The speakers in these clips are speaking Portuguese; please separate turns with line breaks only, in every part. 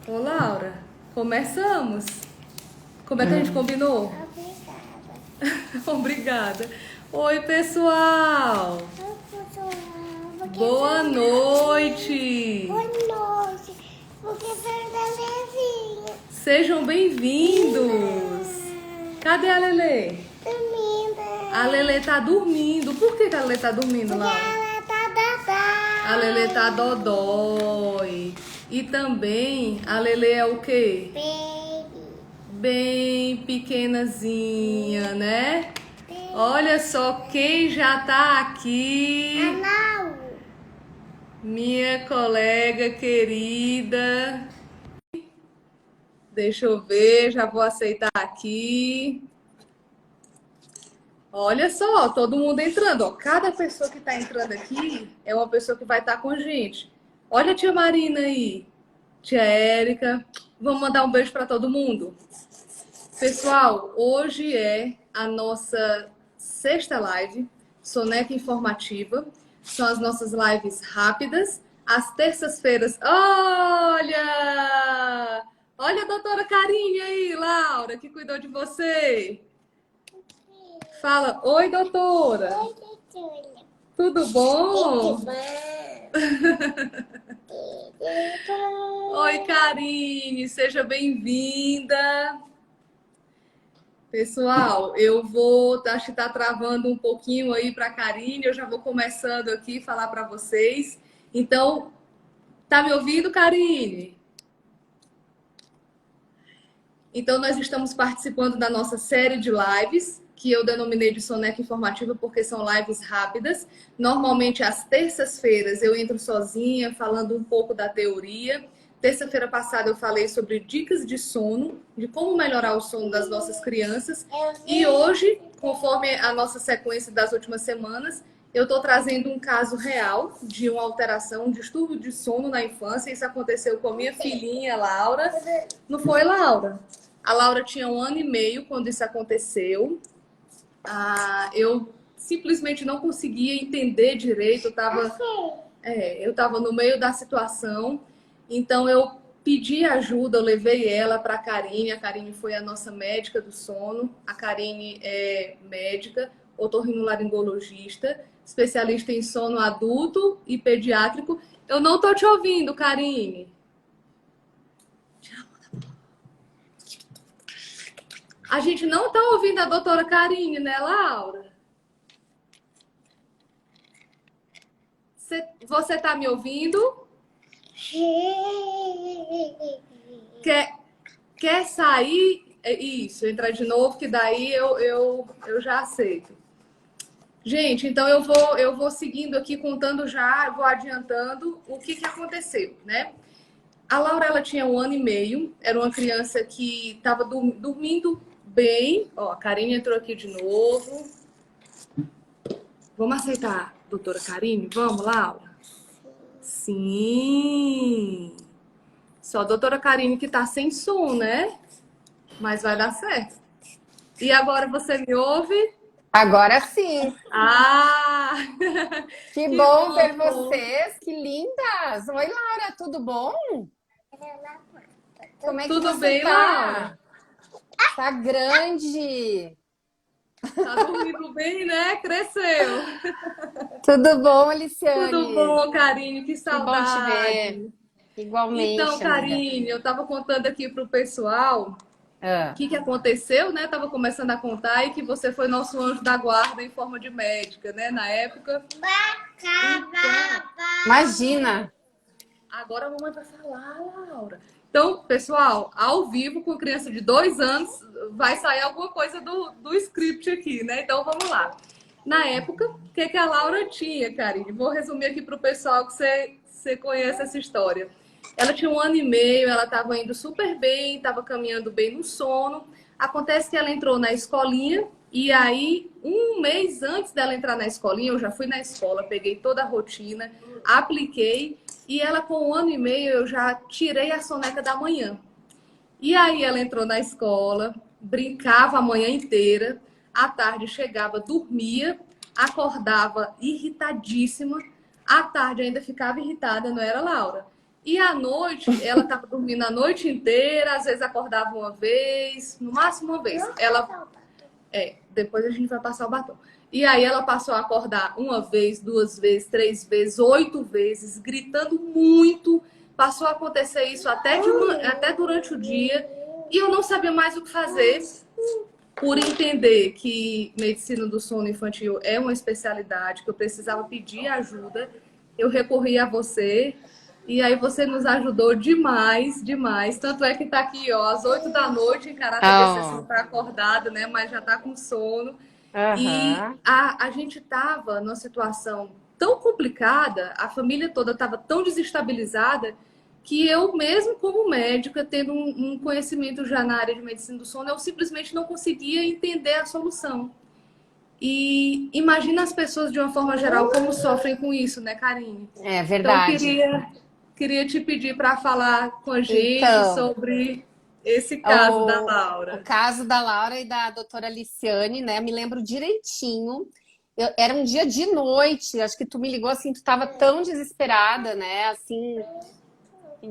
Ô, Laura, começamos. Como é que a gente combinou? Obrigada. Oi, pessoal. Boa noite.
Boa noite. Porque veio da Levinha.
Sejam bem-vindos. Cadê a Lelê?
Dormindo.
A Lelê tá dormindo. Por que a Lelê tá dormindo,
Porque
Laura?
ela tá dadá.
A Lelê tá dodói. E também a Lelê é o quê?
Baby.
Bem pequenazinha, né? Olha só quem já tá aqui.
Anau.
Minha colega querida. Deixa eu ver, já vou aceitar aqui. Olha só, todo mundo entrando. Ó, cada pessoa que tá entrando aqui é uma pessoa que vai estar com a gente. Olha a tia Marina aí, tia Érica. Vamos mandar um beijo para todo mundo? Pessoal, hoje é a nossa sexta live, Soneca Informativa. São as nossas lives rápidas, às terças-feiras. Olha! Olha a doutora Karine aí, Laura, que cuidou de você. Fala, oi, doutora.
Oi, doutora.
Tudo bom?
Tudo bom?
Oi, Karine, seja bem-vinda. Pessoal, acho que tá travando um pouquinho aí para a Karine, eu já vou começando aqui a falar para vocês. Então, tá me ouvindo, Karine? Então, nós estamos participando da nossa série de lives, que eu denominei de Soneca Informativa porque são lives rápidas. Normalmente, às terças-feiras, eu entro sozinha, falando um pouco da teoria. Terça-feira passada eu falei sobre dicas de sono, de como melhorar o sono das nossas crianças. E hoje, conforme a nossa sequência das últimas semanas, eu estou trazendo um caso real de uma alteração, um distúrbio de sono na infância. Isso aconteceu com a minha filhinha, Laura. Não foi, Laura? A Laura tinha 1 ano e meio quando isso aconteceu. Eu simplesmente não conseguia entender direito. Eu estava no meio da situação. Então eu pedi ajuda, eu levei ela para a Karine foi a nossa médica do sono. A Karine é médica, otorrinolaringologista, especialista em sono adulto e pediátrico. Eu não tô te ouvindo, Karine. A gente não tá ouvindo a doutora Karine, né, Laura? Você tá me ouvindo? Quer sair? Isso, entrar de novo, que daí eu já aceito. Gente, então eu vou seguindo aqui, contando já, vou adiantando o que aconteceu, né? A Laura, ela tinha 1 ano e meio, era uma criança que estava dormindo bem. Ó, a Karine entrou aqui de novo. Vamos aceitar, doutora Karine? Vamos, Laura? Sim! Só a doutora Karine que tá sem som, né? Mas vai dar certo. E agora você me ouve?
Agora sim.
Ah!
Que bom ver vocês, que lindas. Oi, Laura, tudo bom? Como é que
Tudo
você
bem,
tá?
Laura?
Tá grande.
Tá dormindo bem, né? Cresceu.
Tudo bom, Aliciane?
Tudo bom, Karine? Que
Que bom te
saudade.
ver. Igualmente,
Então,
amiga.
Karine, eu tava contando aqui pro pessoal o que aconteceu, né? Tava começando a contar e que você foi nosso anjo da guarda em forma de médica, né? Na época.
Imagina.
Agora a mamãe vai falar, Laura. Então, pessoal, ao vivo com criança de 2 anos, vai sair alguma coisa do script aqui, né? Então, vamos lá. Na época, o que a Laura tinha, Karine? Vou resumir aqui para o pessoal que você conhece essa história. Ela tinha 1 ano e meio, ela estava indo super bem, estava caminhando bem no sono. Acontece que ela entrou na escolinha e aí, 1 mês antes dela entrar na escolinha, eu já fui na escola, peguei toda a rotina, apliquei e ela com 1 ano e meio eu já tirei a soneca da manhã. E aí ela entrou na escola, brincava a manhã inteira, à tarde chegava, dormia, acordava irritadíssima. À tarde ainda ficava irritada, não era, Laura? E à noite, ela estava dormindo a noite inteira, às vezes acordava uma vez, no máximo uma vez. Ela depois a gente vai passar o batom. E aí ela passou a acordar uma vez, duas vezes, três vezes, 8 vezes, gritando muito. Passou a acontecer isso até durante o dia. E eu não sabia mais o que fazer, por entender que medicina do sono infantil é uma especialidade, que eu precisava pedir ajuda. Eu recorri a você. E aí você nos ajudou demais, demais. Tanto é que tá aqui, ó, às 8 da noite, em caráter de exceção, tá acordado, né? Mas já tá com sono. E
Aham.
a gente tava numa situação tão complicada, a família toda tava tão desestabilizada, que eu mesmo como médica, tendo um conhecimento já na área de medicina do sono, eu simplesmente não conseguia entender a solução. E imagina as pessoas de uma forma geral como sofrem com isso, né, Karine?
É
Então,
verdade.
queria te pedir para falar com a gente
Então,
sobre esse caso da
o
Laura.
caso da Laura e da doutora Aliciane, né? Me lembro direitinho. Era um dia de noite, acho que tu me ligou assim, tu estava tão desesperada, né? Assim,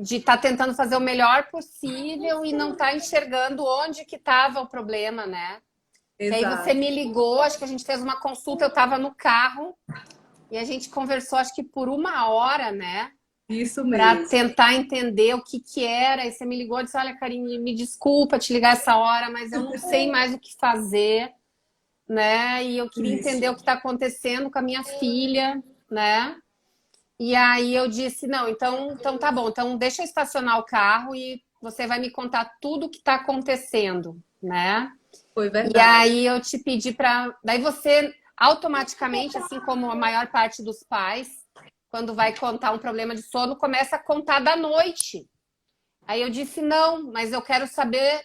de estar tentando fazer o melhor possível e não estar enxergando onde que estava o problema, né? Que aí você
Exato.
me ligou, acho que a gente fez uma consulta, eu estava no carro e a gente conversou, acho que por 1 hora, né?
Isso
Para
mesmo.
tentar entender o que que era. E você me ligou e disse: Olha, Karine, me desculpa te ligar essa hora, mas eu não sei mais o que fazer, né? E eu queria entender o
Isso.
que está acontecendo com a minha filha, né? E aí eu disse: Não, então tá bom, então deixa eu estacionar o carro e você vai me contar tudo o que está acontecendo, né?
Foi
E
verdade.
aí eu te pedi para. Daí você automaticamente, assim como a maior parte dos pais, quando vai contar um problema de sono, começa a contar da noite. Aí eu disse: não, mas eu quero saber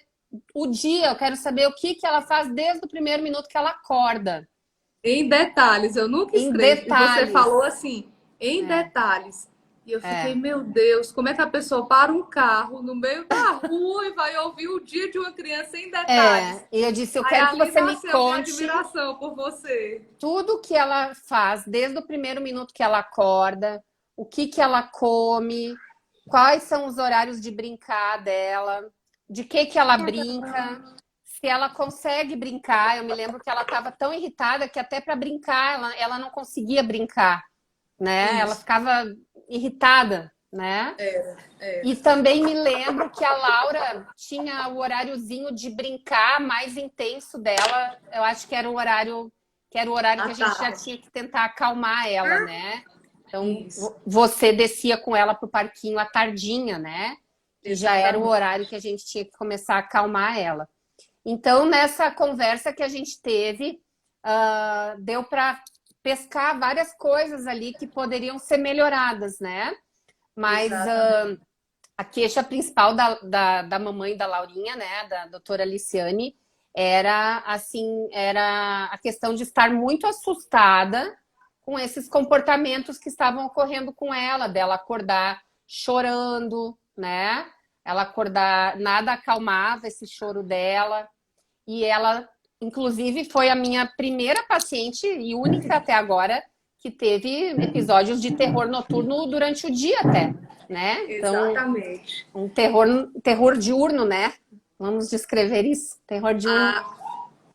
o dia, eu quero saber o que que ela faz desde o primeiro minuto que ela acorda,
Em detalhes, eu nunca
em
esqueço. E você
detalhes.
falou assim, em
É,
detalhes. E eu fiquei,
é.
meu Deus, como é que a pessoa para um carro no meio da rua e vai ouvir o dia de uma criança em detalhes?
E eu disse: eu
Aí
quero que
ali
você me
nasceu minha
conte
admiração por você.
tudo que ela faz desde o primeiro minuto que ela acorda, o que que ela come, quais são os horários de brincar dela, de que ela brinca, se ela consegue brincar. Eu me lembro que ela estava tão irritada que até para brincar ela não conseguia brincar, né? Ela
Isso,
ficava irritada, né? E também me lembro que a Laura tinha o horáriozinho de brincar mais intenso dela. Eu acho que era o horário que
à
a gente já
tarde.
tinha que tentar acalmar ela, né? Então,
Isso,
você descia com ela pro parquinho à tardinha, né? Que já era o
exatamente.
horário que a gente tinha que começar a acalmar ela. Então, nessa conversa que a gente teve, deu para pescar várias coisas ali que poderiam ser melhoradas, né? Mas
Exatamente.
a queixa principal da mamãe da Laurinha, né, da doutora Aliciane, era assim, era a questão de estar muito assustada com esses comportamentos que estavam ocorrendo com ela, dela acordar chorando, né? Ela acordar, nada acalmava esse choro dela. E ela, inclusive, foi a minha primeira paciente e única até agora que teve episódios de terror noturno durante o dia até, né? Então,
Exatamente.
um terror diurno, né? Vamos descrever isso, terror diurno,
Ah,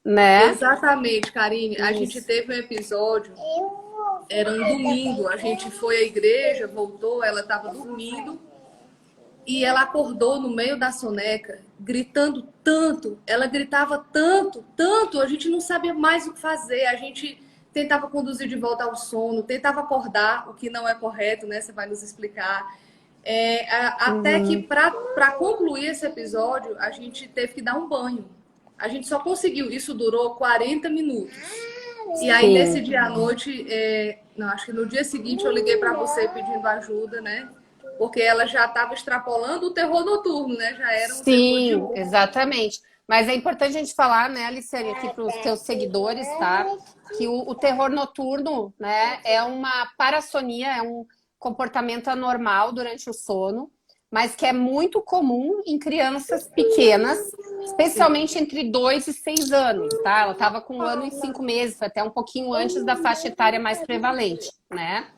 né?
exatamente, Karine. A gente
Isso.
teve um episódio,
Eu vou
era um domingo, a
fazer.
gente foi à igreja, voltou, ela estava dormindo e ela acordou no meio da soneca, gritando tanto, ela gritava tanto, tanto, a gente não sabia mais o que fazer, a gente tentava conduzir de volta ao sono, tentava acordar, o que não é correto, né? Você vai nos explicar. Até que
Uhum.
para concluir esse episódio, a gente teve que dar um banho. A gente só conseguiu, isso durou 40 minutos. E aí, nesse
Sim,
dia à noite, não, acho que no dia seguinte eu liguei para você pedindo ajuda, né? Porque ela já estava extrapolando o terror noturno, né? Já era um terror
sim,
diurno.
exatamente. Mas é importante a gente falar, né, Aliciane, aqui para os teus seguidores, tá? Que o terror noturno, né, é uma parassonia, é um comportamento anormal durante o sono, mas que é muito comum em crianças pequenas, especialmente entre 2 e 6 anos, tá? Ela estava com 1 ano e 5 meses, foi até um pouquinho antes da faixa etária mais prevalente, né?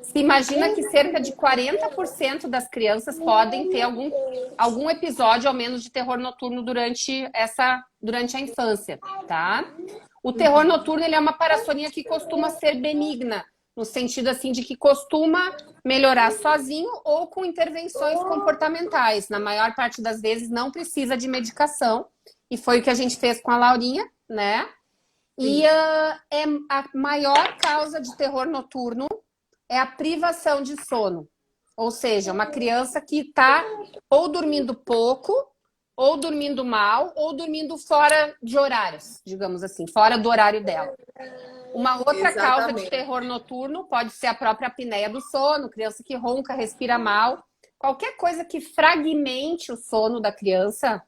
Se imagina que cerca de 40% das crianças podem ter algum episódio, ao menos, de terror noturno durante a infância, tá? O terror noturno, ele é uma parassonia que costuma ser benigna, no sentido assim de que costuma melhorar sozinho ou com intervenções comportamentais. Na maior parte das vezes não precisa de medicação, e foi o que a gente fez com a Laurinha, né? E a maior causa de terror noturno é a privação de sono. Ou seja, uma criança que está ou dormindo pouco, ou dormindo mal, ou dormindo fora de horários, digamos assim, fora do horário dela. Uma outra causa de terror noturno pode ser a própria apneia do sono, criança que ronca, respira mal. Qualquer coisa que fragmente o sono da criança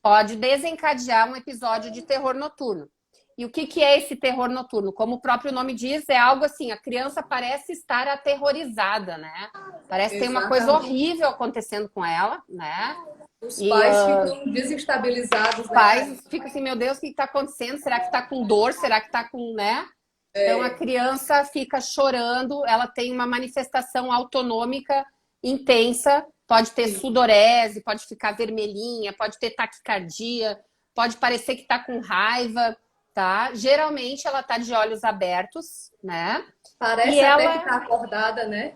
pode desencadear um episódio de terror noturno. E o que é esse terror noturno? Como o próprio nome diz, é algo assim, a criança parece estar aterrorizada, né? Parece que tem uma coisa horrível acontecendo com ela, né?
Os pais ficam desestabilizados, né?
Os pais ficam assim, meu Deus, o que está acontecendo? Será que está com dor? Será que está com, né? Então a criança fica chorando, ela tem uma manifestação autonômica intensa, pode ter sudorese, pode ficar vermelhinha, pode ter taquicardia, pode parecer que está com raiva, tá? Geralmente ela está de olhos abertos, né?
Parece até que está acordada, né?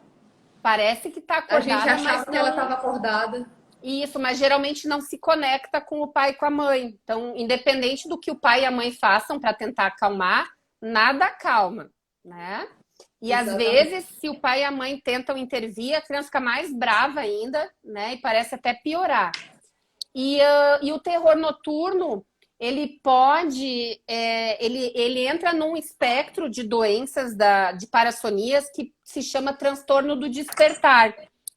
Parece que está acordada.
A gente achava que ela estava acordada.
Isso, mas geralmente não se conecta com o pai e com a mãe. Então, independente do que o pai e a mãe façam para tentar acalmar, nada acalma, né? E às vezes, se o pai e a mãe tentam intervir, a criança fica mais brava ainda, né? E parece até piorar. E o terror noturno, ele pode... ele entra num espectro de doenças, de parassonias, que se chama transtorno do despertar,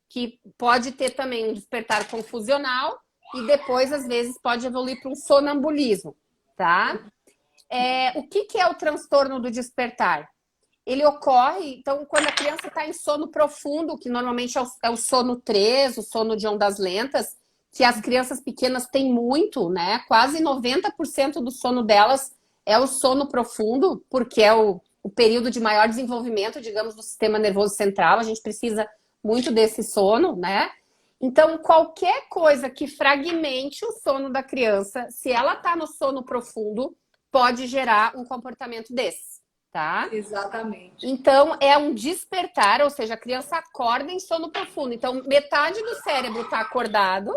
que pode ter também um despertar confusional e depois, às vezes, pode evoluir para um sonambulismo, tá? O que é o transtorno do despertar? Ele ocorre, então, quando a criança está em sono profundo, que normalmente é o sono 3, o sono de ondas lentas, que as crianças pequenas têm muito, né? Quase 90% do sono delas é o sono profundo, porque é o período de maior desenvolvimento, digamos, do sistema nervoso central. A gente precisa muito desse sono, né? Então, qualquer coisa que fragmente o sono da criança, se ela está no sono profundo, pode gerar um comportamento desse, tá?
Exatamente.
Então, é um despertar, ou seja, a criança acorda em sono profundo. Então, metade do cérebro está acordado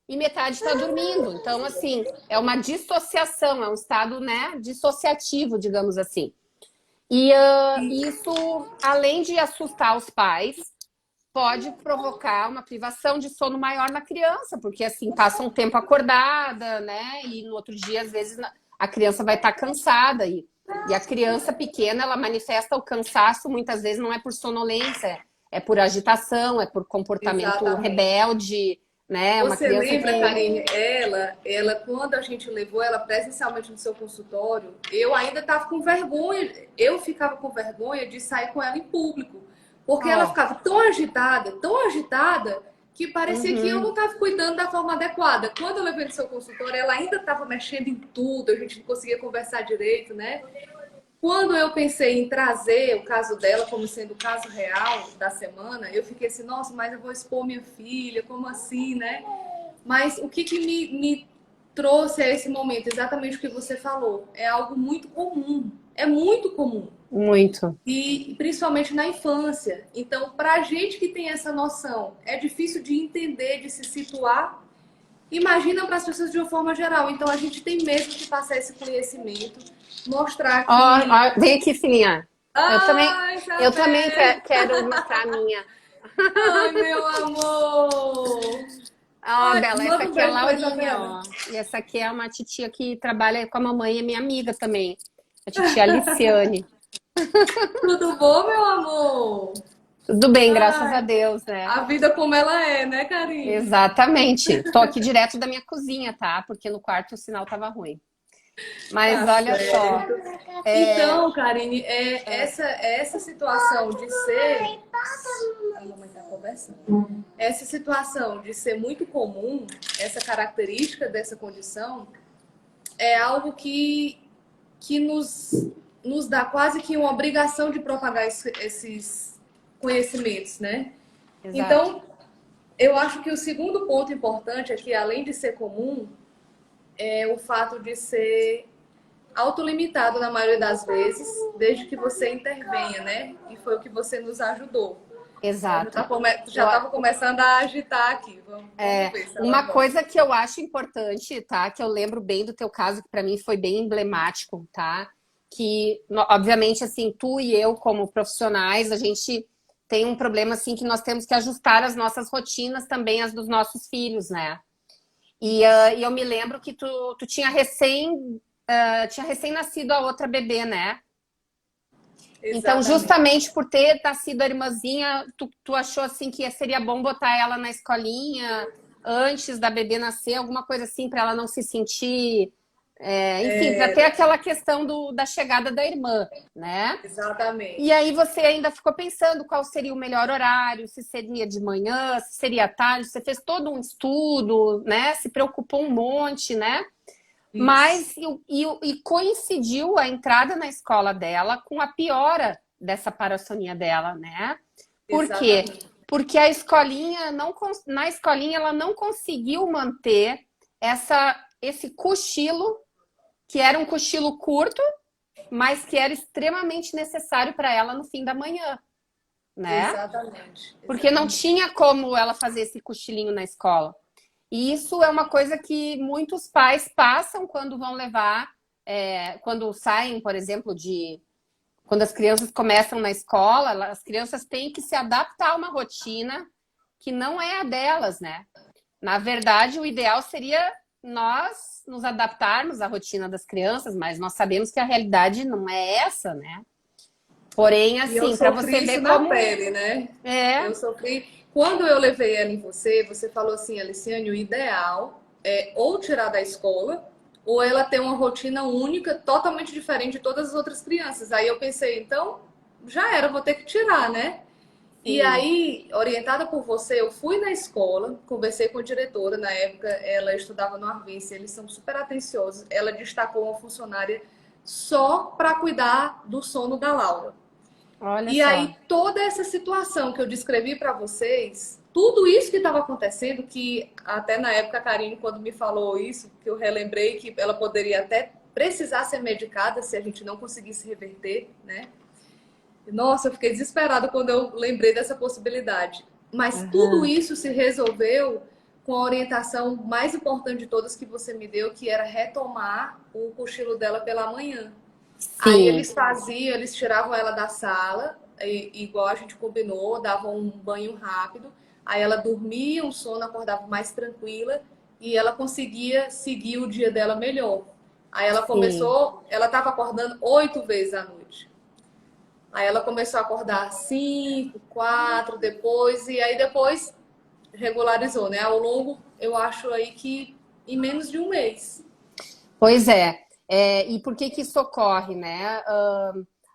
e metade está dormindo. Então, assim, é uma dissociação, é um estado, né, dissociativo, digamos assim. E isso, além de assustar os pais, pode provocar uma privação de sono maior na criança, porque assim, passa um tempo acordada, né? E no outro dia, às vezes, a criança vai estar cansada. E a criança pequena, ela manifesta o cansaço, muitas vezes não é por sonolência, é por agitação, é por comportamento rebelde, né?
Você lembra, Karine, ela, quando a gente levou ela presencialmente no seu consultório, eu ainda estava com vergonha, eu ficava com vergonha de sair com ela em público. Porque ela ficava tão agitada, que parecia que eu não estava cuidando da forma adequada. Quando eu levei no seu consultório, ela ainda estava mexendo em tudo, a gente não conseguia conversar direito, né? Quando eu pensei em trazer o caso dela como sendo o caso real da semana, eu fiquei assim, nossa, mas eu vou expor minha filha, como assim, né? Mas o que me trouxe a esse momento? Exatamente o que você falou. É algo muito comum. É muito comum.
Muito.
E principalmente na infância. Então, para a gente que tem essa noção, é difícil de entender, de se situar. Imagina para as pessoas de uma forma geral. Então, a gente tem mesmo que passar esse conhecimento, mostrar que...
Vem aqui, filhinha. Eu também quero mostrar a minha.
Ai, meu amor!
Bela, essa aqui é a Laurinha, ó. E essa aqui é uma titia que trabalha com a mamãe, é minha amiga também. A titia Aliciane.
Tudo bom, meu amor?
Tudo bem, graças a Deus, né?
A vida como ela é, né, Karine?
Exatamente. Tô aqui direto da minha cozinha, tá? Porque no quarto o sinal tava ruim. Mas
Tá
olha só,
certo. Então, Karine, essa situação de ser. A mamãe tá conversando. Essa situação de ser muito comum, essa característica dessa condição, é algo que nos dá quase que uma obrigação de propagar esses conhecimentos, né?
exato.
Então, eu acho que o segundo ponto importante é que, além de ser comum, é o fato de ser autolimitado na maioria das vezes, desde que você intervenha, né? E foi o que você nos ajudou.
Exato.
Já estava começando a agitar aqui. Vamos ver se ela
Uma
volta.
coisa que eu acho importante, tá? Que eu lembro bem do teu caso, que para mim foi bem emblemático, tá? Que, obviamente, assim, tu e eu, como profissionais, a gente tem um problema, assim, que nós temos que ajustar as nossas rotinas também, as dos nossos filhos, né? E eu me lembro que tu tinha recém-nascido a outra bebê, né? Então,
Exatamente.
justamente por ter nascido a irmãzinha, tu achou assim que seria bom botar ela na escolinha antes da bebê nascer, alguma coisa assim, para ela não se sentir. Enfim, para ter aquela questão da chegada da irmã, né? E
Exatamente.
aí você ainda ficou pensando qual seria o melhor horário, se seria de manhã, se seria à tarde, você fez todo um estudo, né? Se preocupou um monte, né?
Isso.
Mas e coincidiu a entrada na escola dela com a piora dessa parassonia dela, né? Por quê?
Exatamente.
Porque a escolinha na escolinha ela não conseguiu manter esse cochilo, que era um cochilo curto, mas que era extremamente necessário para ela no fim da manhã, né?
Exatamente.
Porque não
Exatamente.
tinha como ela fazer esse cochilinho na escola. E isso é uma coisa que muitos pais passam quando vão levar, quando saem, por exemplo, quando as crianças começam na escola, as crianças têm que se adaptar a uma rotina que não é a delas, né? Na verdade, o ideal seria nós nos adaptarmos à rotina das crianças, mas nós sabemos que a realidade não é essa, né? Porém,
E eu
assim, para você
sofri isso
ver
na
como
pele, né?
é,
Eu sofri. Quando eu levei ela em você, você falou assim, Aliciane, o ideal é ou tirar da escola, ou ela ter uma rotina única, totalmente diferente de todas as outras crianças. Aí eu pensei, então, já era, vou ter que tirar, né? E
sim,
aí, orientada por você, eu fui na escola, conversei com a diretora, na época ela estudava no Arvense, eles são super atenciosos. Ela destacou uma funcionária só para cuidar do sono da Laura.
olha
E
só.
aí, toda essa situação que eu descrevi para vocês, tudo isso que estava acontecendo, que até na época a Karine, quando me falou isso, que eu relembrei que ela poderia até precisar ser medicada se a gente não conseguisse reverter, né? Nossa, eu fiquei desesperada quando eu lembrei dessa possibilidade. Mas tudo
Aham.
isso se resolveu com a orientação mais importante de todas que você me deu, que era retomar o cochilo dela pela manhã. Aí
Sim,
eles faziam, eles tiravam ela da sala, igual a gente combinou, davam um banho rápido. Aí ela dormia um sono, acordava mais tranquila e ela conseguia seguir o dia dela melhor. Aí ela
sim.
começou, ela estava acordando 8 vezes à noite. Aí ela começou a acordar 5, 4 depois, e aí depois regularizou, né? Ao longo, eu acho aí que em menos de um mês.
Pois é. E por que que isso ocorre, né?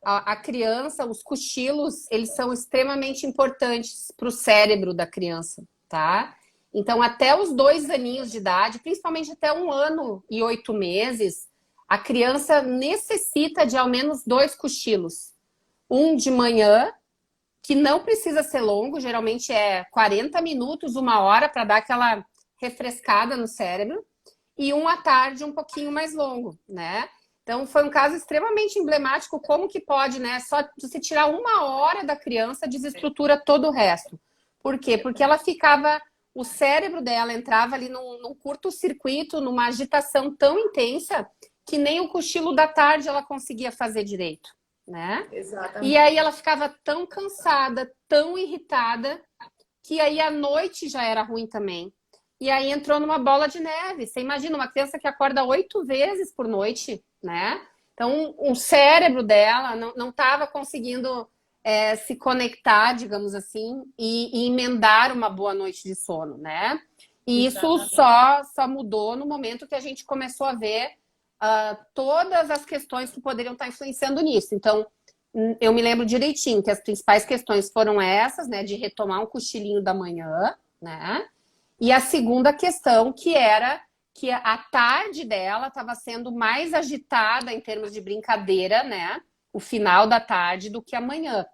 A criança, os cochilos, eles são extremamente importantes para o cérebro da criança, tá? Então, até os 2 aninhos de idade, principalmente até 1 ano e 8 meses, a criança necessita de ao menos 2 cochilos. Um de manhã, que não precisa ser longo, geralmente é 40 minutos, 1 hora, para dar aquela refrescada no cérebro, e um à tarde um pouquinho mais longo, né? Então foi um caso extremamente emblemático, como que pode, né? Só você tirar 1 hora da criança desestrutura todo o resto. Por quê? Porque ela ficava, o cérebro dela entrava ali num curto-circuito, numa agitação tão intensa que nem o cochilo da tarde ela conseguia fazer direito, né? E aí
Exatamente.
ela ficava tão cansada, tão irritada, que aí a noite já era ruim também. E aí entrou numa bola de neve. Você imagina uma criança que acorda 8 vezes por noite, né? Então o cérebro dela não estava conseguindo se conectar, digamos assim, e emendar uma boa noite de sono, né? E isso
Exatamente.
só mudou no momento que a gente começou a ver todas as questões que poderiam estar influenciando nisso. Então, eu me lembro direitinho que as principais questões foram essas, né, de retomar um cochilinho da manhã, né? E a segunda questão que era que a tarde dela estava sendo mais agitada em termos de brincadeira, né? O final da tarde do que a manhã.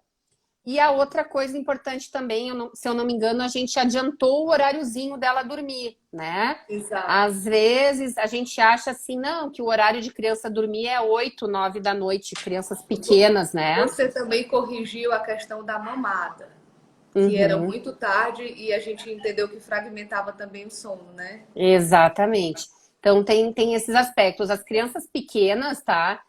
E a outra coisa importante também, se eu não me engano, a gente adiantou o horáriozinho dela dormir, né?
Exato.
Às vezes a gente acha assim, não, que o horário de criança dormir é 8, 9 da noite, crianças pequenas, né?
Você também corrigiu a questão da mamada, que era
Uhum,
muito tarde e a gente entendeu que fragmentava também o sono, né?
exatamente. Então tem esses aspectos. As crianças pequenas, tá?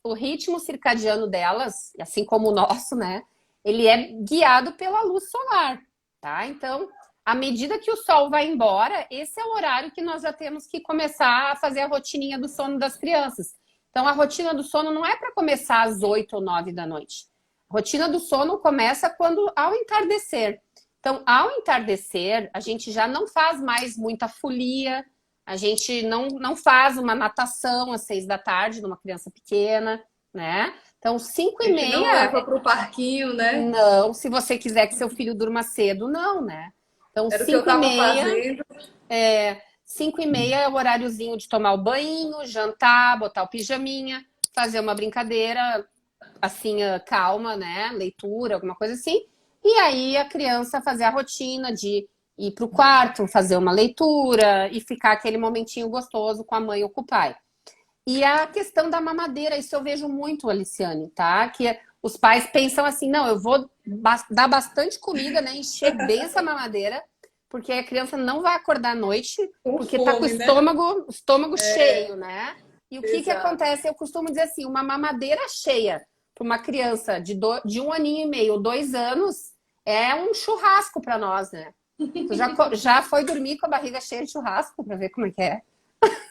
O ritmo circadiano delas, assim como o nosso, né? Ele é guiado pela luz solar, tá? Então, à medida que o sol vai embora, esse é o horário que nós já temos que começar a fazer a rotininha do sono das crianças. Então, a rotina do sono não é para começar às 8 ou 9 da noite. A rotina do sono começa ao entardecer. Então, ao entardecer, a gente já não faz mais muita folia, a gente não faz uma natação às 6 da tarde numa criança pequena, né? Então, 5
A
e
gente não
meia,
leva para o parquinho, né?
não. Se você quiser que seu filho durma cedo, não, né? Então,
Era o que eu estava fazendo.
5h30 é o horáriozinho de tomar o banho, jantar, botar o pijaminha, fazer uma brincadeira, assim, calma, né? Leitura, alguma coisa assim. E aí a criança fazer a rotina de ir para o quarto, fazer uma leitura e ficar aquele momentinho gostoso com a mãe ou com o pai. E a questão da mamadeira, isso eu vejo muito, Aliciane, tá? Que os pais pensam assim, não, eu vou dar bastante comida, né? Encher bem essa mamadeira, porque a criança não vai acordar à noite,
Com
porque tá com o
fome, né?
estômago cheio, né? E o que
Exato.
acontece? Eu costumo dizer assim, uma mamadeira cheia para uma criança de 1 aninho e meio ou 2 anos é um churrasco para nós, né? Tu já foi dormir com a barriga cheia de churrasco para ver como é que é?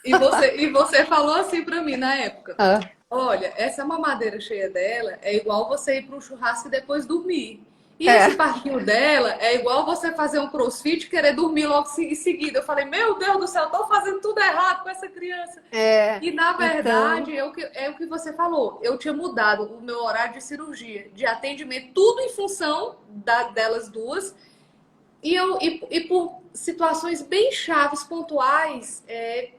E você falou assim para mim na época:
Ah,
olha, essa mamadeira cheia dela é igual você ir para um churrasco e depois dormir. E esse
é,
parquinho dela é igual você fazer um crossfit e querer dormir logo em seguida. Eu falei, meu Deus do céu, eu tô fazendo tudo errado com essa criança.
é.
E na
Então,
verdade, é o que você falou. Eu tinha mudado o meu horário de cirurgia, de atendimento, tudo em função delas duas. E por situações bem chaves, pontuais,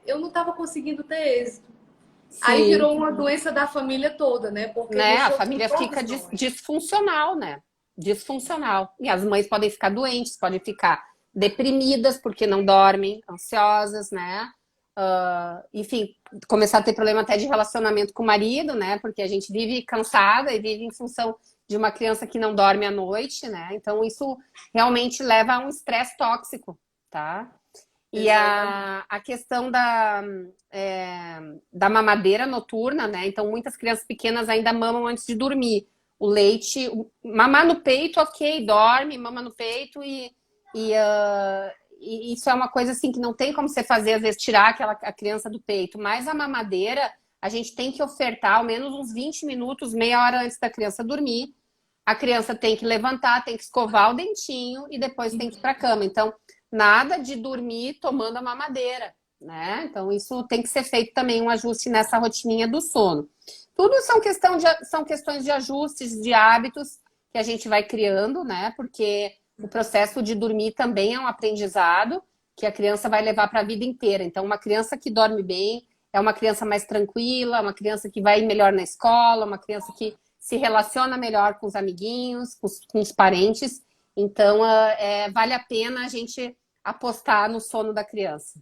eu não estava conseguindo ter êxito. Aí
sim,
virou uma doença da família toda, né? Porque
né? A
mexeu com
família fica
todos nós.
disfuncional, né? Disfuncional. E as mães podem ficar doentes, podem ficar deprimidas porque não dormem, ansiosas, né? Enfim, começar a ter problema até de relacionamento com o marido, né? Porque a gente vive cansada e vive em função de uma criança que não dorme à noite, né? Então, isso realmente leva a um estresse tóxico, tá? E
Exatamente.
a questão da mamadeira noturna, né? Então, muitas crianças pequenas ainda mamam antes de dormir. O leite, mamar no peito, ok, dorme, mama no peito e isso é uma coisa assim que não tem como você fazer, às vezes, tirar a criança do peito. Mas a mamadeira, a gente tem que ofertar ao menos uns 20 minutos, meia hora antes da criança dormir. A criança tem que levantar, tem que escovar o dentinho e depois tem que ir para a cama. Então, nada de dormir tomando a mamadeira, né? Então, isso tem que ser feito também um ajuste nessa rotininha do sono. Tudo são questões de ajustes, de hábitos que a gente vai criando, né? Porque o processo de dormir também é um aprendizado que a criança vai levar para a vida inteira. Então, uma criança que dorme bem é uma criança mais tranquila, uma criança que vai melhor na escola, uma criança que se relaciona melhor com os amiguinhos, com os parentes. Então, vale a pena a gente apostar no sono da criança.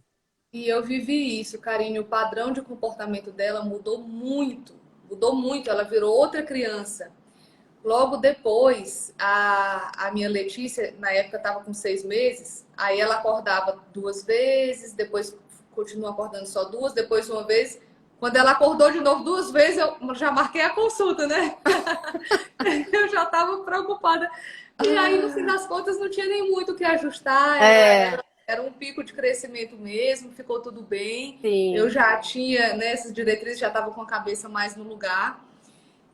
E eu vivi isso, Karine. O padrão de comportamento dela mudou muito. Mudou muito. Ela virou outra criança. Logo depois, a minha Letícia, na época, estava com 6 meses. Aí ela acordava 2 vezes, depois continua acordando só duas, depois uma vez. Quando ela acordou de novo 2 vezes, eu já marquei a consulta, né? Eu já estava preocupada. E aí, no fim das contas, não tinha nem muito o que ajustar.
É,
Era um pico de crescimento mesmo, ficou tudo bem. Eu
sim.
já tinha, né, essas diretrizes, já estava com a cabeça mais no lugar.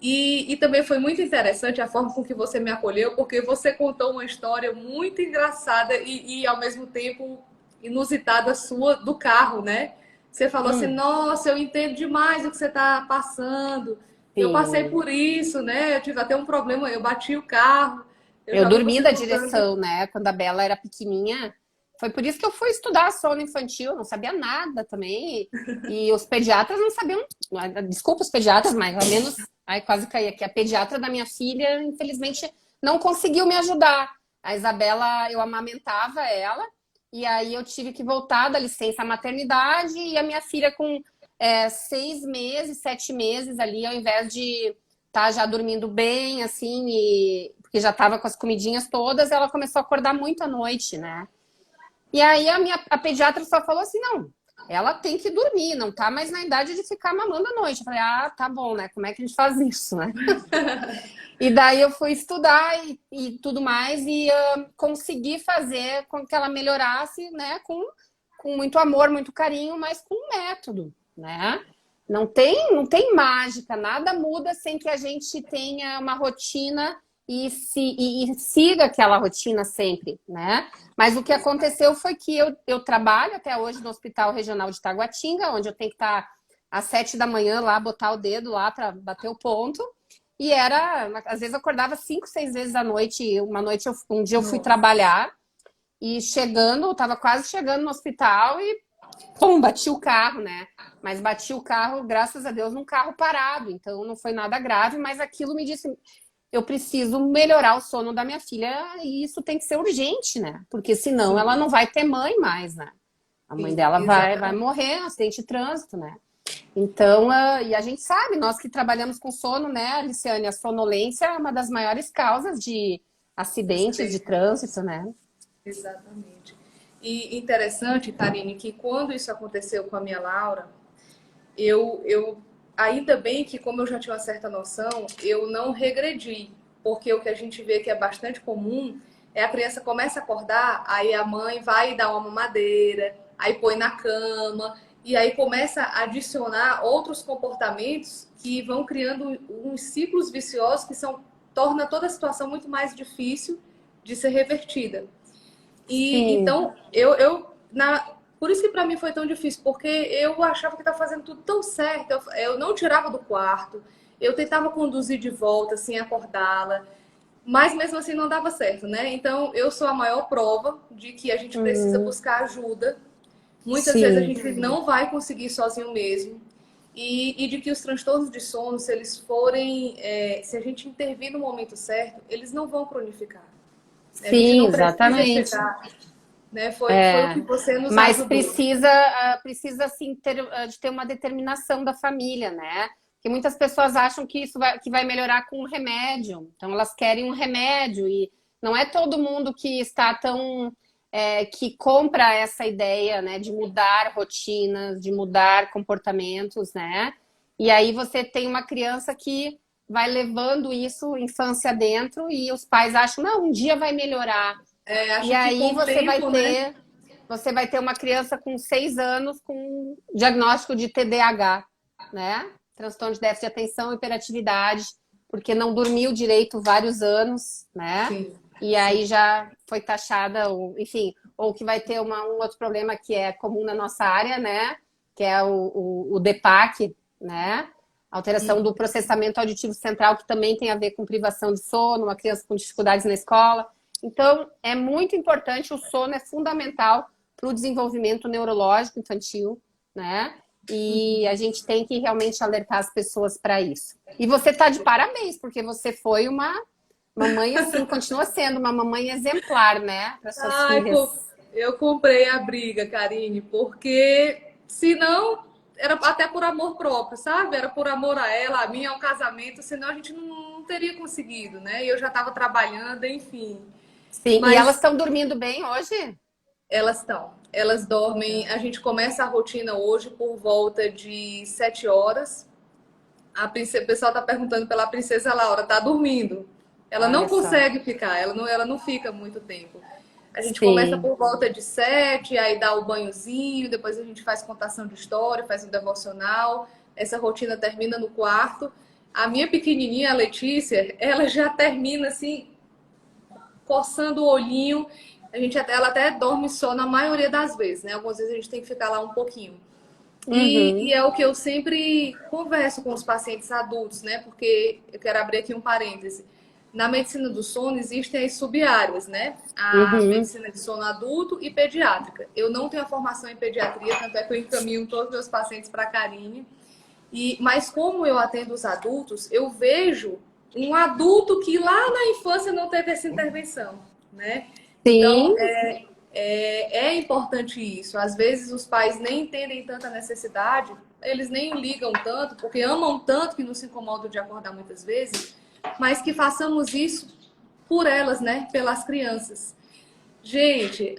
E também foi muito interessante a forma com que você me acolheu, porque você contou uma história muito engraçada e ao mesmo tempo inusitada sua do carro, né? Você falou assim, nossa, eu entendo demais o que você está passando. Eu passei
Sim.
por isso, né? Eu tive até um problema, eu bati o carro. Eu
Eu
já vi
dormi
você
da
contando.
direção, né? Quando a Bela era pequenininha. Foi por isso que eu fui estudar sono infantil, não sabia nada também. E os pediatras não sabiam. Desculpa os pediatras, mas ao menos. Ai, quase caí aqui. A pediatra da minha filha, infelizmente, não conseguiu me ajudar. A Isabela, eu amamentava ela, e aí eu tive que voltar da licença maternidade, e a minha filha com 6 meses, 7 meses ali, ao invés de estar já dormindo bem, assim, porque já estava com as comidinhas todas, ela começou a acordar muito à noite, né? E aí a pediatra só falou assim, não, ela tem que dormir, não tá mais na idade de ficar mamando à noite. Eu falei, ah, tá bom, né? Como é que a gente faz isso, né? E daí eu fui estudar e tudo mais e consegui fazer com que ela melhorasse, né? Com muito amor, muito carinho, mas com método, né? Não tem mágica, nada muda sem que a gente tenha uma rotina e siga aquela rotina sempre, né? Mas o que aconteceu foi que eu trabalho até hoje no Hospital Regional de Taguatinga, onde eu tenho que estar às 7 da manhã lá, botar o dedo lá para bater o ponto. E às vezes eu acordava 5, 6 vezes à noite. Um dia eu fui
Nossa.
trabalhar e estava quase chegando no hospital e pum, bati o carro, né? Mas bati o carro, graças a Deus, num carro parado. Então não foi nada grave, mas aquilo me disse, eu preciso melhorar o sono da minha filha e isso tem que ser urgente, né? Porque senão ela
Sim,
não vai ter mãe mais, né? A mãe
sim,
dela vai
exatamente.
morrer no acidente de trânsito, né? Então, e a gente sabe, nós que trabalhamos com sono, né, Aliciane, a sonolência é uma das maiores causas de acidentes de
Acidente.
trânsito, né?
Exatamente. E interessante, Karine, que quando isso aconteceu com a minha Laura, eu ainda bem que, como eu já tinha uma certa noção, eu não regredi, porque o que a gente vê que é bastante comum é a criança começa a acordar, aí a mãe vai dar uma mamadeira, aí põe na cama, e aí começa a adicionar outros comportamentos que vão criando uns ciclos viciosos que torna toda a situação muito mais difícil de ser revertida. E
Sim,
então, por isso que para mim foi tão difícil, porque eu achava que estava fazendo tudo tão certo. Eu não tirava do quarto, eu tentava conduzir de volta, assim, acordá-la, mas mesmo assim não dava certo, né? Então, eu sou a maior prova de que a gente precisa buscar ajuda. Muitas vezes a
sim,
gente não vai conseguir sozinho mesmo. E de que os transtornos de sono, se eles forem, se a gente intervir no momento certo, eles não vão cronificar. A gente
sim,
não precisa
exatamente.
chegar, né? Foi o que você nos
Mas
ajudou.
precisa assim, de ter uma determinação da família, né? Porque muitas pessoas acham que que vai melhorar com um remédio. Então, elas querem um remédio e não é todo mundo que está que compra essa ideia, né, de mudar rotinas, de mudar comportamentos, né? E aí você tem uma criança que vai levando isso infância dentro e os pais acham, não, um dia vai melhorar. E
Acho que
aí
com o tempo, né?
você vai ter uma criança com 6 anos com diagnóstico de TDAH, né? Transtorno de déficit de atenção e hiperatividade, porque não dormiu direito vários anos, né?
Sim,
E
sim.
aí já foi taxada, enfim, ou que vai ter um outro problema que é comum na nossa área, né? Que é o DPAC, né? Alteração do processamento auditivo central, que também tem a ver com privação de sono, uma criança com dificuldades na escola. Então, é muito importante, o sono é fundamental para o desenvolvimento neurológico infantil, né? E a gente tem que realmente alertar as pessoas para isso. E você está de parabéns, porque você foi uma mamãe, assim, continua sendo uma mamãe exemplar, né? Para suas
Ai,
filhas.
eu comprei a briga, Karine, porque senão era até por amor próprio, sabe? Era por amor a ela, a mim, ao casamento, senão a gente não teria conseguido, né? E eu já estava trabalhando, enfim.
Sim, e elas
Mas
estão dormindo bem hoje?
elas estão. Elas dormem. A gente começa a rotina hoje por volta de 7 horas. O pessoal está perguntando pela princesa Laura, tá dormindo? Ela não
Olha só.
consegue ficar, ela não fica muito tempo. A gente começa
Sim.
por volta de 7, aí dá o banhozinho, depois a gente faz contação de história, faz um devocional. Essa rotina termina no quarto. A minha pequenininha, a Letícia, ela já termina assim, coçando o olhinho. Ela até dorme só na maioria das vezes, né? Algumas vezes a gente tem que ficar lá um pouquinho. E é o que eu sempre converso com os pacientes adultos, né? Porque eu quero abrir aqui um parêntese. Na medicina do sono existem as sub-áreas, né? A
Uhum.
medicina de sono adulto e pediátrica. Eu não tenho a formação em pediatria, tanto é que eu encaminho todos os meus pacientes para a Karine. Mas como eu atendo os adultos, eu vejo um adulto que lá na infância não teve essa intervenção, né? Então,
Sim,
é importante isso. Às vezes os pais nem entendem tanta necessidade, eles nem ligam tanto, porque amam tanto que não se incomodam de acordar muitas vezes, mas que façamos isso por elas, né? Pelas crianças. Gente,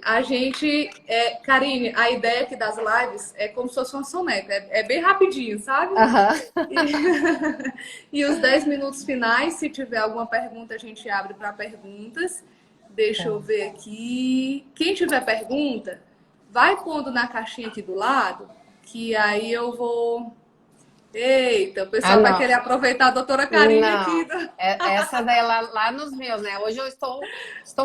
Karine, a ideia aqui das lives é como se fosse uma soneca, é bem rapidinho, sabe?
aham.
E, e os 10 minutos finais, se tiver alguma pergunta, a gente abre para perguntas. Deixa eu ver aqui. Quem tiver pergunta, vai pondo na caixinha aqui do lado, que aí eu vou. Eita, o
Ah,
pessoal vai
não.
querer aproveitar a doutora Karine aqui.
Não. Essa daí é lá nos meus, né? Hoje eu estou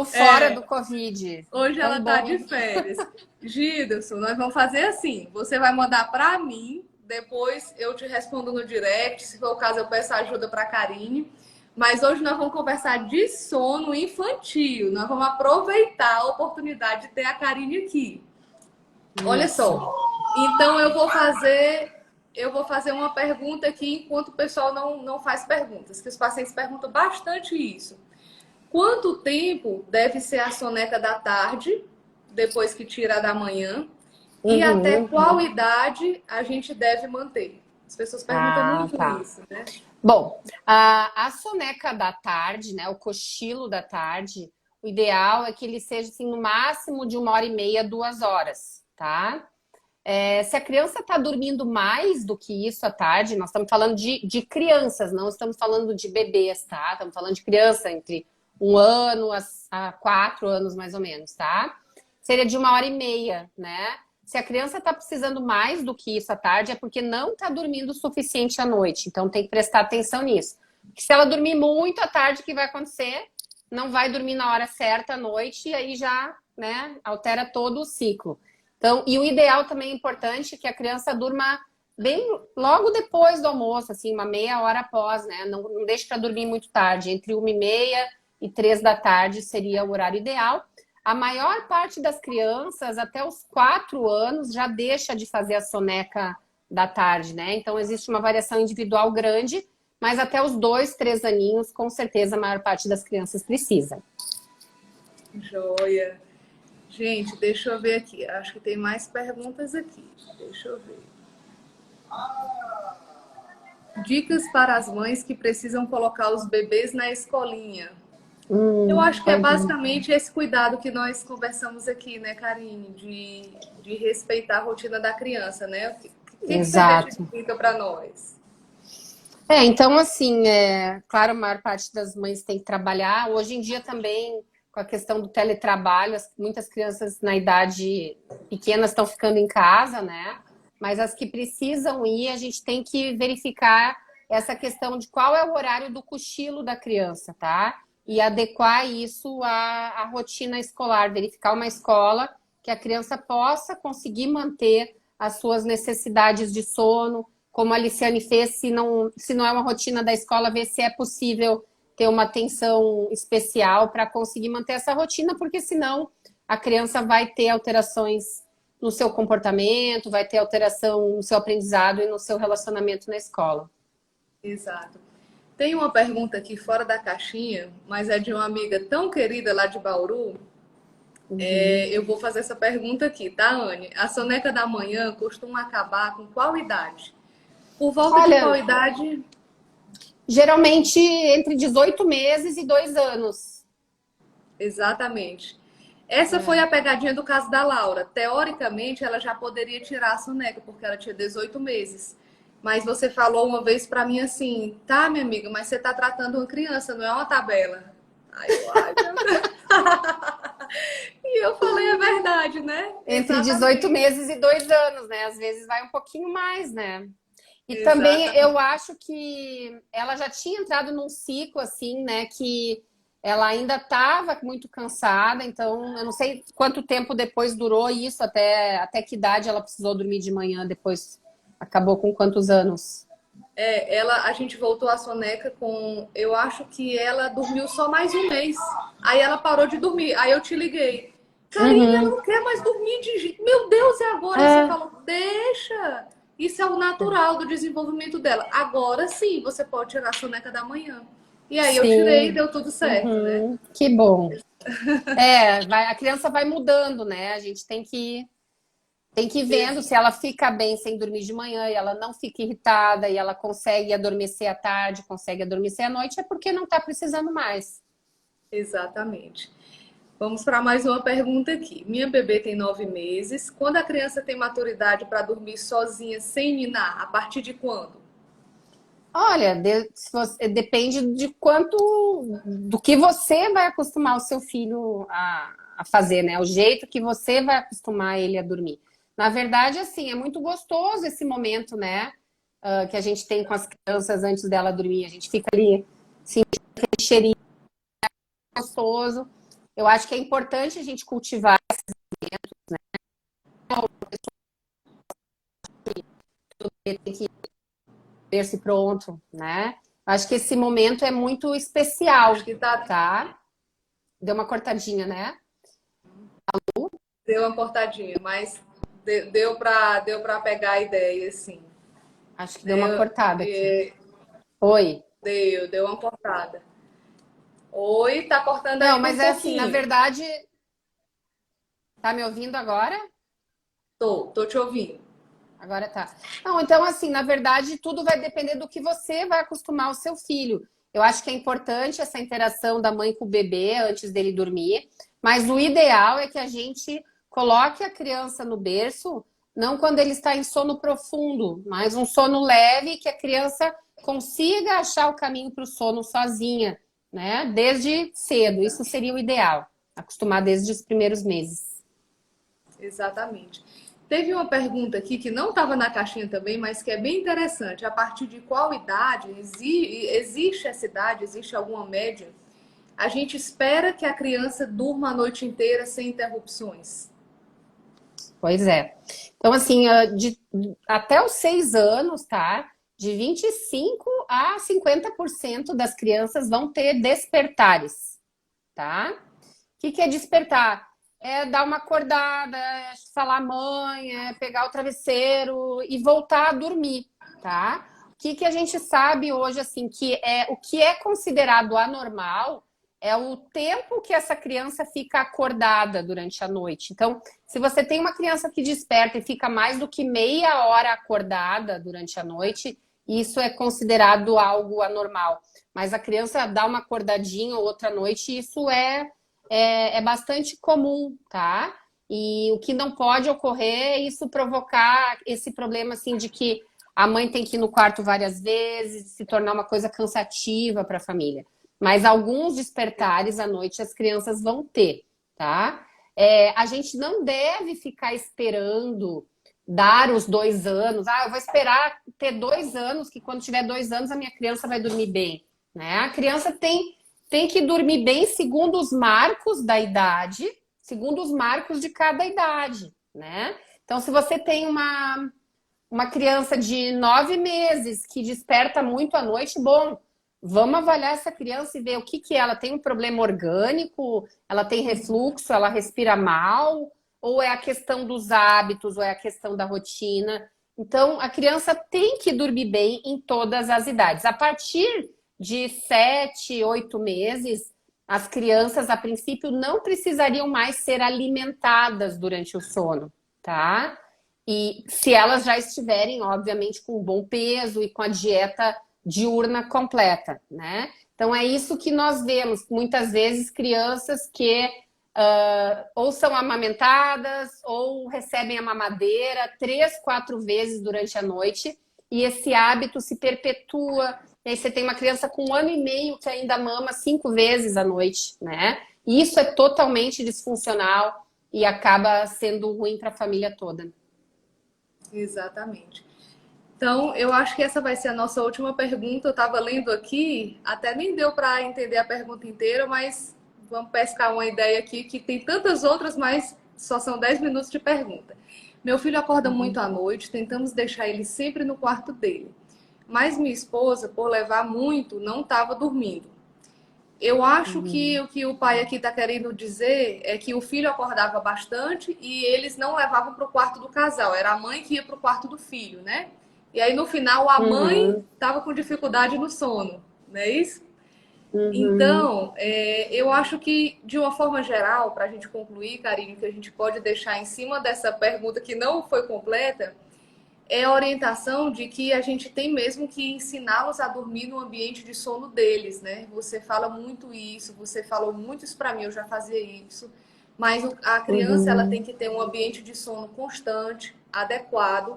fora do Covid.
Hoje ela
Tão
tá de
bom.
férias. Giderson, nós vamos fazer assim. Você vai mandar para mim, depois eu te respondo no direct. Se for o caso, eu peço ajuda para a Karine. Mas hoje nós vamos conversar de sono infantil. Nós vamos aproveitar a oportunidade de ter a Karine aqui. Olha
Isso.
só. Então eu vou fazer uma pergunta aqui enquanto o pessoal não faz perguntas, que os pacientes perguntam bastante isso. Quanto tempo deve ser a soneca da tarde, depois que tira a da manhã? E até qual idade a gente deve manter? As pessoas perguntam
Ah,
muito
tá.
isso, né?
Bom, a soneca da tarde, né? O cochilo da tarde, o ideal é que ele seja assim, no máximo de 1h30, 2 horas, tá? Se a criança está dormindo mais do que isso à tarde, nós estamos falando de crianças, não estamos falando de bebês, tá? Estamos falando de criança entre 1 ano a 4 anos, mais ou menos, tá? Seria de 1h30, né? Se a criança está precisando mais do que isso à tarde, é porque não está dormindo o suficiente à noite. Então tem que prestar atenção nisso. Porque se ela dormir muito à tarde, o que vai acontecer? Não vai dormir na hora certa à noite e aí já, né, altera todo o ciclo. Então, e o ideal também é importante que a criança durma bem logo depois do almoço, assim, uma meia hora após, né? Não deixe para dormir muito tarde. Entre 1h30 e 3 da tarde seria o horário ideal. A maior parte das crianças, até os 4 anos, já deixa de fazer a soneca da tarde, né? Então, existe uma variação individual grande, mas até os 2, 3 aninhos, com certeza, a maior parte das crianças precisa.
Joia. Gente, deixa eu ver aqui. Acho que tem mais perguntas aqui. Deixa eu ver. Dicas para as mães que precisam colocar os bebês na escolinha. Eu acho que é basicamente esse cuidado que nós conversamos aqui, né, Karine? De respeitar a rotina da criança, né? O que você deixa de
Exato.
dica para nós?
Então, assim, claro, a maior parte das mães tem que trabalhar. Hoje em dia também, com a questão do teletrabalho, muitas crianças na idade pequena estão ficando em casa, né? Mas as que precisam ir, a gente tem que verificar essa questão de qual é o horário do cochilo da criança, tá? E adequar isso à rotina escolar, verificar uma escola que a criança possa conseguir manter as suas necessidades de sono, como a Liciane fez, se não é uma rotina da escola, ver se é possível ter uma atenção especial para conseguir manter essa rotina, porque senão a criança vai ter alterações no seu comportamento, vai ter alteração no seu aprendizado e no seu relacionamento na escola.
Exato. Tem uma pergunta aqui fora da caixinha, mas é de uma amiga tão querida lá de Bauru. Eu vou fazer essa pergunta aqui, tá, Anne? A soneca da manhã costuma acabar com qual idade? Por volta de qual
Olha,
idade?
geralmente entre 18 meses e 2 anos.
Exatamente. Essa foi a pegadinha do caso da Laura. Teoricamente, ela já poderia tirar a soneca, porque ela tinha 18 meses. Mas você falou uma vez pra mim assim, tá, minha amiga, mas você tá tratando uma criança, não é uma tabela. Aí eu, ai, meu Deus. E eu falei a verdade, né?
Entre 18 meses e 2 anos, né? Às vezes vai um pouquinho mais, né? E também
Exatamente.
eu acho que ela já tinha entrado num ciclo, assim, né? Que ela ainda estava muito cansada, então eu não sei quanto tempo depois durou isso, até que idade ela precisou dormir de manhã depois Acabou com quantos anos?
A gente voltou à soneca com, eu acho que ela dormiu só mais um mês. Aí ela parou de dormir. Aí eu te liguei. Karine, ela
Uhum.
não quer mais dormir de jeito. Meu Deus, e agora? Aí você
É,
falou, deixa. Isso é o natural do desenvolvimento dela. Agora sim, você pode tirar a soneca da manhã. E aí eu tirei e
sim.
deu tudo certo, né?
Uhum. Que bom. A criança vai mudando, né? A gente tem que ir vendo se ela fica bem sem dormir de manhã e ela não fica irritada e ela consegue adormecer à tarde, consegue adormecer à noite, é porque não está precisando mais.
Exatamente. Vamos para mais uma pergunta aqui. Minha bebê tem 9 meses. Quando a criança tem maturidade para dormir sozinha sem ninar? A partir de quando?
Olha, depende de quanto, do que você vai acostumar o seu filho a fazer, né? O jeito que você vai acostumar ele a dormir. Na verdade, assim, é muito gostoso esse momento, né? Que a gente tem com as crianças antes dela dormir. A gente fica ali sentindo aquele cheirinho gostoso. Eu acho que é importante a gente cultivar, tem que ver-se pronto, né? Eu acho que esse momento é muito
Acho
especial,
que tá,
tá? Deu uma cortadinha, né?
deu uma cortadinha, mas deu para pegar a ideia, assim.
Acho que deu uma
Né?
cortada aqui. Oi.
Deu uma cortada. Oi, tá cortando
Não,
ainda um
mas é assim, na
pouquinho.
verdade, tá me ouvindo agora?
Tô te ouvindo.
Agora tá. Não, então assim, na verdade, tudo vai depender do que você vai acostumar o seu filho. Eu acho que é importante essa interação da mãe com o bebê antes dele dormir, mas o ideal é que a gente coloque a criança no berço, não quando ele está em sono profundo, mas um sono leve, que a criança consiga achar o caminho para o sono sozinha, né? Desde cedo. Isso seria o ideal, acostumar desde os primeiros meses.
Exatamente. Teve uma pergunta aqui que não estava na caixinha também, mas que é bem interessante. A partir de qual idade existe essa idade? Existe alguma média? A gente espera que a criança durma a noite inteira sem interrupções.
Pois é. Então, assim, até os 6 anos, tá? De 25 a 50% das crianças vão ter despertares, tá? O que é despertar? É dar uma acordada, é falar mãe, é pegar o travesseiro e voltar a dormir, tá? O que a gente sabe hoje, assim, o que é considerado anormal é o tempo que essa criança fica acordada durante a noite. Então, se você tem uma criança que desperta e fica mais do que meia hora acordada durante a noite, isso é considerado algo anormal. Mas a criança dá uma acordadinha ou outra noite, isso é bastante comum, tá? E o que não pode ocorrer é isso provocar esse problema assim de que a mãe tem que ir no quarto várias vezes, se tornar uma coisa cansativa para a família. Mas alguns despertares à noite as crianças vão ter, tá? A gente não deve ficar esperando dar os 2 anos. Ah, eu vou esperar ter 2 anos, que quando tiver 2 anos a minha criança vai dormir bem, né? A criança tem que dormir bem segundo os marcos da idade, segundo os marcos de cada idade, né? Então, se você tem uma criança de 9 meses que desperta muito à noite, bom, vamos avaliar essa criança e ver o que ela tem um problema orgânico, ela tem refluxo, ela respira mal, ou é a questão dos hábitos, ou é a questão da rotina. Então, a criança tem que dormir bem em todas as idades. A partir de 7, 8 meses, as crianças, a princípio, não precisariam mais ser alimentadas durante o sono, tá? E se elas já estiverem, obviamente, com um bom peso e com a dieta diurna completa, né? Então é isso que nós vemos, muitas vezes, crianças que ou são amamentadas ou recebem a mamadeira 3, 4 vezes durante a noite e esse hábito se perpetua. E aí você tem uma criança com 1 ano e meio que ainda mama 5 vezes à noite, né? E isso é totalmente disfuncional e acaba sendo ruim para a família toda.
Exatamente. Então, eu acho que essa vai ser a nossa última pergunta. Eu estava lendo aqui, até nem deu para entender a pergunta inteira, mas vamos pescar uma ideia aqui que tem tantas outras, mas só são 10 minutos de pergunta. Meu filho acorda muito à noite, tentamos deixar ele sempre no quarto dele. Mas minha esposa, por levar muito, não estava dormindo. Eu acho que o que o pai aqui está querendo dizer é que o filho acordava bastante e eles não levavam para o quarto do casal. Era a mãe que ia para o quarto do filho, né? E aí, no final, a mãe estava com dificuldade no sono, não é isso? Então, eu acho que, de uma forma geral, para a gente concluir, Karine, que a gente pode deixar em cima dessa pergunta que não foi completa, é a orientação de que a gente tem mesmo que ensiná-los a dormir no ambiente de sono deles, né? Você fala muito isso, você falou muito isso para mim, eu já fazia isso. Mas a criança, ela tem que ter um ambiente de sono constante, adequado.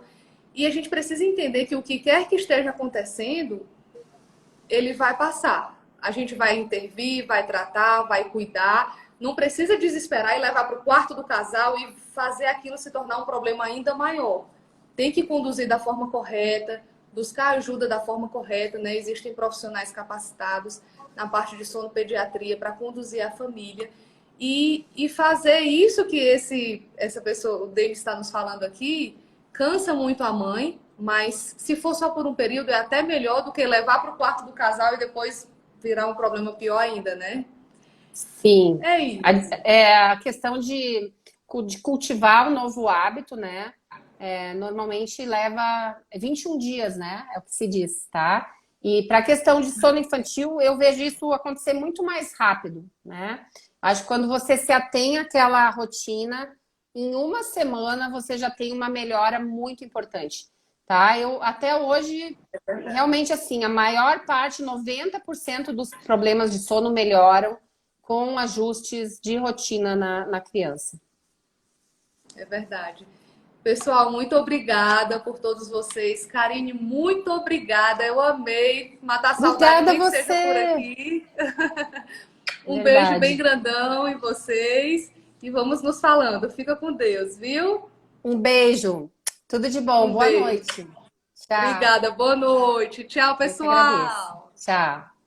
E a gente precisa entender que o que quer que esteja acontecendo, ele vai passar. A gente vai intervir, vai tratar, vai cuidar. Não precisa desesperar e levar para o quarto do casal e fazer aquilo se tornar um problema ainda maior. Tem que conduzir da forma correta, buscar ajuda da forma correta, né? Existem profissionais capacitados na parte de sonopediatria para conduzir a família e fazer isso que essa pessoa, o David está nos falando aqui, cansa muito a mãe, mas se for só por um período é até melhor do que levar para o quarto do casal e depois virar um problema pior ainda, né?
Sim.
É isso.
A questão de cultivar um novo hábito, né? Normalmente leva 21 dias, né? É o que se diz, tá? E para a questão de sono infantil, eu vejo isso acontecer muito mais rápido, né? Acho que quando você se atém àquela rotina, em uma semana você já tem uma melhora muito importante, tá? Eu até hoje, realmente assim, a maior parte, 90% dos problemas de sono melhoram com ajustes de rotina na criança.
É verdade. Pessoal, muito obrigada por todos vocês. Karine, muito obrigada. Eu amei matar a saudade,
Obrigada a
nem que seja por
você!
aqui. Um beijo bem
Verdade.
grandão em vocês e vamos nos falando. Fica com Deus, viu?
Um beijo. Tudo de bom.
Um
Boa
beijo.
noite. Tchau.
Obrigada. Boa noite. Tchau,
Eu que agradeço.
pessoal.
Tchau.